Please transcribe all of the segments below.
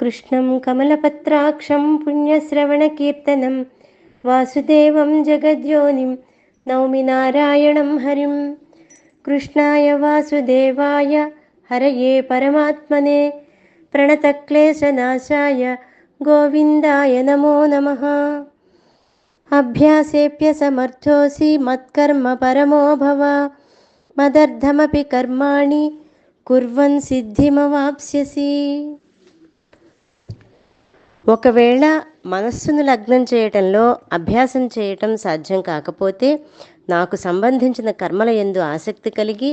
కృష్ణం కమలపత్రాక్షం పుణ్యశ్రవణకీర్తనం వాసుదేవం జగద్యోనిం నౌమి నారాయణం హరిం. కృష్ణాయ వాసుదేవాయ హరయే పరమాత్మనే ప్రణతక్లేశనాశాయ గోవిందాయ నమో నమః. అభ్యాసేప్యసమర్థోసి మత్కర్మ పరమో భవ మదర్థమపి కర్మాణి కుర్వన్ సిద్ధిమవాప్స్యసి. ఒకవేళ మనస్సును లగ్నం చేయటంలో అభ్యాసం చేయటం సాధ్యం కాకపోతే నాకు సంబంధించిన కర్మల యందు ఆసక్తి కలిగి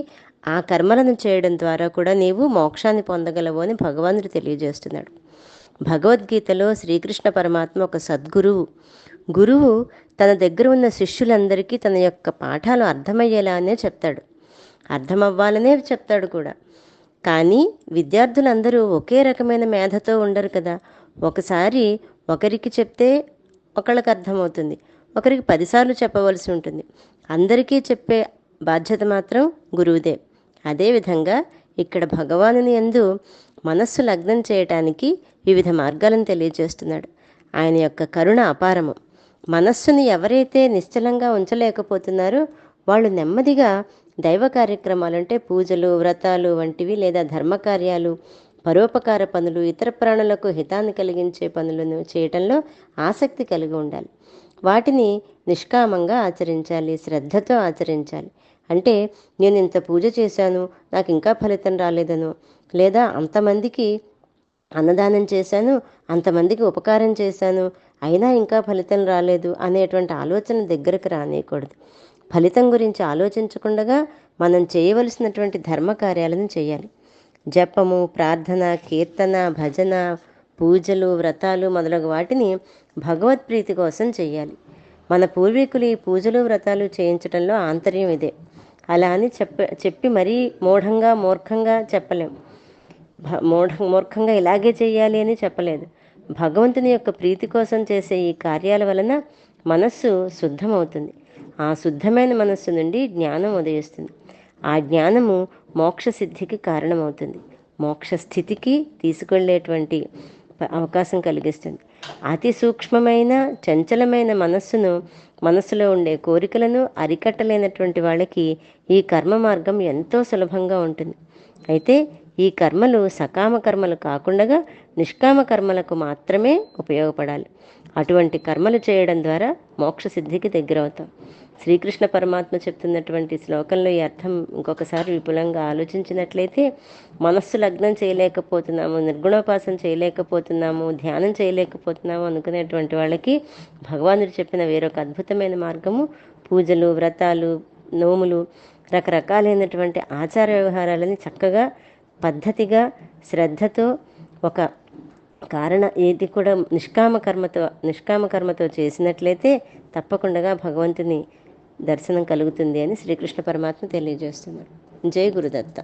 ఆ కర్మలను చేయడం ద్వారా కూడా నీవు మోక్షాన్ని పొందగలవు అని భగవానుడు తెలియజేస్తున్నాడు. భగవద్గీతలో శ్రీకృష్ణ పరమాత్మ ఒక సద్గురువు. గురువు తన దగ్గర ఉన్న శిష్యులందరికీ తన యొక్క పాఠాలు అర్థమయ్యేలానే చెప్తాడు, అర్థమవ్వాలనే చెప్తాడు కూడా. కానీ విద్యార్థులందరూ ఒకే రకమైన మేధతో ఉండరు కదా. ఒకసారి ఒకరికి చెప్తే ఒకళ్ళకి అర్థమవుతుంది, ఒకరికి 10 సార్లు చెప్పవలసి ఉంటుంది. అందరికీ చెప్పే బాధ్యత మాత్రం గురువుదే. అదేవిధంగా ఇక్కడ భగవానుని యందు మనస్సు లగ్నం చేయటానికి వివిధ మార్గాలను తెలియజేస్తున్నాడు. ఆయన యొక్క కరుణ అపారము. మనస్సుని ఎవరైతే నిశ్చలంగా ఉంచలేకపోతున్నారో వాళ్ళు నెమ్మదిగా దైవ కార్యక్రమాలంటే పూజలు, వ్రతాలు వంటివి లేదా ధర్మకార్యాలు, పరోపకార పనులు, ఇతర ప్రాణులకు హితాన్ని కలిగించే పనులను చేయటంలో ఆసక్తి కలిగి ఉండాలి. వాటిని నిష్కామంగా ఆచరించాలి, శ్రద్ధతో ఆచరించాలి. అంటే నేను ఇంత పూజ చేశాను, నాకు ఇంకా ఫలితం రాలేదను, లేదా అంతమందికి అన్నదానం చేశాను, అంతమందికి ఉపకారం చేశాను, అయినా ఇంకా ఫలితం రాలేదు అనేటువంటి ఆలోచన దగ్గరకు రానేయకూడదు. ఫలితం గురించి ఆలోచించకుండా మనం చేయవలసినటువంటి ధర్మకార్యాలను చేయాలి. జపము, ప్రార్థన, కీర్తన, భజన, పూజలు, వ్రతాలు మొదలగు వాటిని భగవత్ప్రీతి కోసం చేయాలి. మన పూర్వీకులు ఈ పూజలు, వ్రతాలు చేయించడంలో ఆంతర్యం ఇదే. అలా అని చెప్పి మరీ మూర్ఖంగా చెప్పలేం. మూర్ఖంగా ఇలాగే చేయాలి అని చెప్పలేదు. భగవంతుని యొక్క ప్రీతి కోసం చేసే ఈ కార్యాల వలన మనస్సు శుద్ధమవుతుంది. ఆ శుద్ధమైన మనస్సు నుండి జ్ఞానం ఉదయిస్తుంది. ఆ జ్ఞానము మోక్ష సిద్ధికి కారణమవుతుంది, మోక్ష స్థితికి తీసుకెళ్లేటువంటి అవకాశం కలిగిస్తుంది. అతి సూక్ష్మమైన చంచలమైన మనస్సులో ఉండే కోరికలను అరికట్టలేనటువంటి వాళ్ళకి ఈ కర్మ మార్గం ఎంతో సులభంగా ఉంటుంది. అయితే ఈ కర్మలు సకామ కర్మలు కాకుండా నిష్కామ కర్మలకు మాత్రమే ఉపయోగపడాలి. అటువంటి కర్మలు చేయడం ద్వారా మోక్ష సిద్ధికి దగ్గరవుతాం. శ్రీకృష్ణ పరమాత్మ చెప్తున్నటువంటి శ్లోకంలో ఈ అర్థం ఇంకొకసారి విపులంగా ఆలోచించినట్లయితే, మనస్సు లగ్నం చేయలేకపోతున్నాము, నిర్గుణోపాసన చేయలేకపోతున్నాము, ధ్యానం చేయలేకపోతున్నాము అనుకునేటువంటి వాళ్ళకి భగవానుడు చెప్పిన వేరొక అద్భుతమైన మార్గము పూజలు, వ్రతాలు, నోములు, రకరకాలైనటువంటి ఆచార వ్యవహారాలని చక్కగా పద్ధతిగా శ్రద్ధతో ఒక ఏది కూడా నిష్కామ కర్మతో చేసినట్లయితే తప్పకుండా భగవంతుని దర్శనం కలుగుతుంది అని శ్రీకృష్ణ పరమాత్మ తెలియజేస్తున్నారు. జై గురుదత్త.